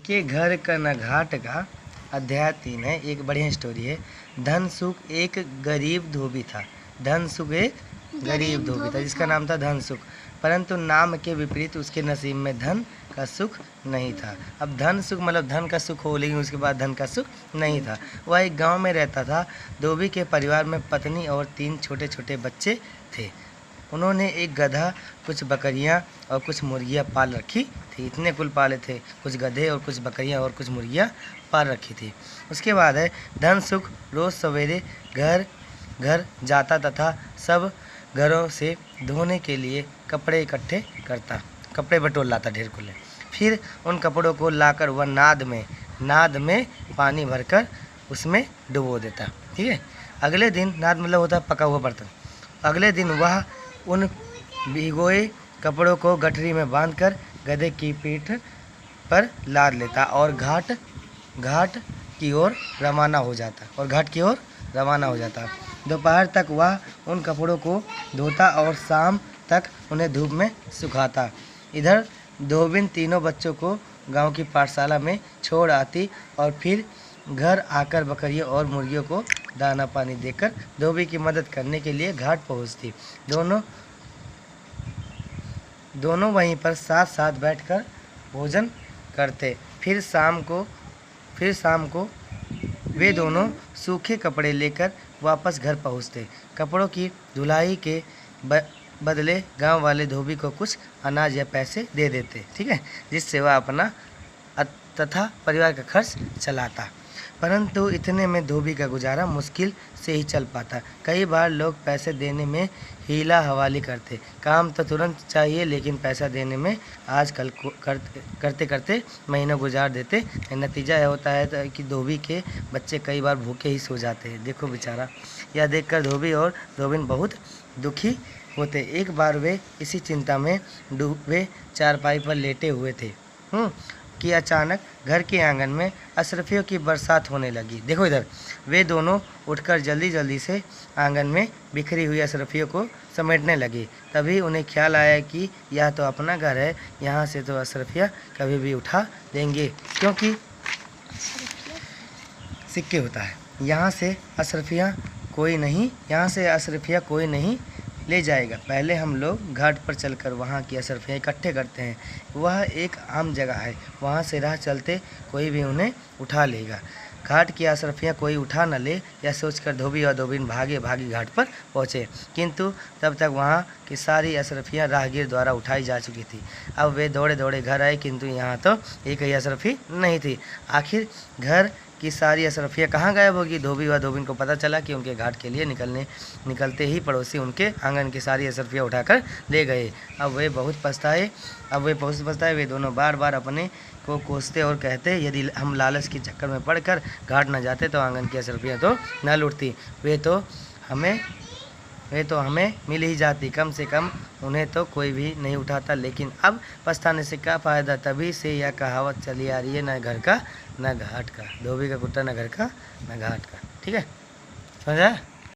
के घर का न घाट का अध्याय 3 है। एक बढ़िया स्टोरी है। धनसुख एक गरीब धोबी था। धनसुख एक गरीब धोबी था जिसका नाम था धनसुख, परंतु नाम के विपरीत उसके नसीब में धन का सुख नहीं था। अब धन सुख मतलब धन का सुख हो, लेकिन उसके बाद धन का सुख नहीं था। वह एक गांव में रहता था। धोबी के परिवार में पत्नी और 3 छोटे छोटे बच्चे थे। उन्होंने एक गधा, कुछ बकरियां और कुछ मुर्गियां पाल रखी थी। इतने कुल पाले थे, कुछ गधे और कुछ बकरियां और कुछ मुर्गियां पाल रखी थी। उसके बाद है धनसुख रोज़ सवेरे घर घर जाता तथा सब घरों से धोने के लिए कपड़े इकट्ठे करता, कपड़े बटोर लाता ढेर कुले। फिर उन कपड़ों को लाकर वह नाद में पानी भरकर उसमें डुबो देता। ठीक है। अगले दिन, नाद मतलब होता है पका हुआ बर्तन। अगले दिन वह उन भिगोए कपड़ों को गठरी में बांधकर गधे की पीठ पर लाद लेता और घाट की ओर रवाना हो जाता। दोपहर तक वह उन कपड़ों को धोता और शाम तक उन्हें धूप में सुखाता। इधर धोबिन तीनों बच्चों को गांव की पाठशाला में छोड़ आती और फिर घर आकर बकरियों और मुर्गियों को दाना पानी देकर धोबी की मदद करने के लिए घाट पहुंचती। दोनों वहीं पर साथ साथ बैठकर भोजन करते। फिर शाम को वे दोनों सूखे कपड़े लेकर वापस घर पहुंचते। कपड़ों की धुलाई के बदले गांव वाले धोबी को कुछ अनाज या पैसे दे देते। ठीक है, जिससे वह अपना तथा परिवार का खर्च चलाता। परंतु इतने में धोबी का गुजारा मुश्किल से ही चल पाता। कई बार लोग पैसे देने में हीला हवाली करते। काम तो तुरंत चाहिए, लेकिन पैसा देने में आजकल करते करते महीनों गुजार देते। नतीजा यह होता है कि धोबी के बच्चे कई बार भूखे ही सो जाते हैं। देखो बेचारा, यह देखकर धोबी और धोबिन बहुत दुखी होते। एक बार वे इसी चिंता में डूबे चारपाई पर लेटे हुए थे कि अचानक घर के आंगन में अशरफियों की बरसात होने लगी। देखो इधर, वे दोनों उठकर जल्दी से आंगन में बिखरी हुई अशरफियों को समेटने लगे। तभी उन्हें ख्याल आया कि यह तो अपना घर है, यहाँ से तो अशरफियाँ कभी भी उठा देंगे, क्योंकि सिक्के होता है। यहाँ से अशरफियाँ कोई नहीं ले जाएगा। पहले हम लोग घाट पर चलकर वहाँ की अशरफियाँ इकट्ठे करते हैं। वह एक आम जगह है, वहाँ से राह चलते कोई भी उन्हें उठा लेगा। घाट की अशरफियाँ कोई उठा न ले, यह सोचकर धोबी और धोबिन भागी घाट पर पहुँचे, किंतु तब तक वहाँ की सारी अशरफियाँ राहगीर द्वारा उठाई जा चुकी थी। अब वे दौड़े घर आए, किंतु यहाँ तो एक ही अशरफी नहीं थी। आखिर घर कि सारी अशरफियाँ कहाँ गायब होगी। धोबी व धोबिन को पता चला कि उनके घाट के लिए निकलते ही पड़ोसी उनके आंगन की सारी अशरफियाँ उठाकर ले गए। अब वे बहुत पछताए। वे दोनों बार अपने को कोसते और कहते, यदि हम लालच के चक्कर में पड़कर घाट न जाते तो आंगन की अशरफियाँ तो न लुटती, वे तो हमें मिल ही जाती। कम से कम उन्हें तो कोई भी नहीं उठाता। लेकिन अब पछताने से क्या फ़ायदा। तभी से यह कहावत चली आ रही है, न घर का न घाट का। धोबी का कुत्ता न घर का न घाट का। ठीक है, समझा?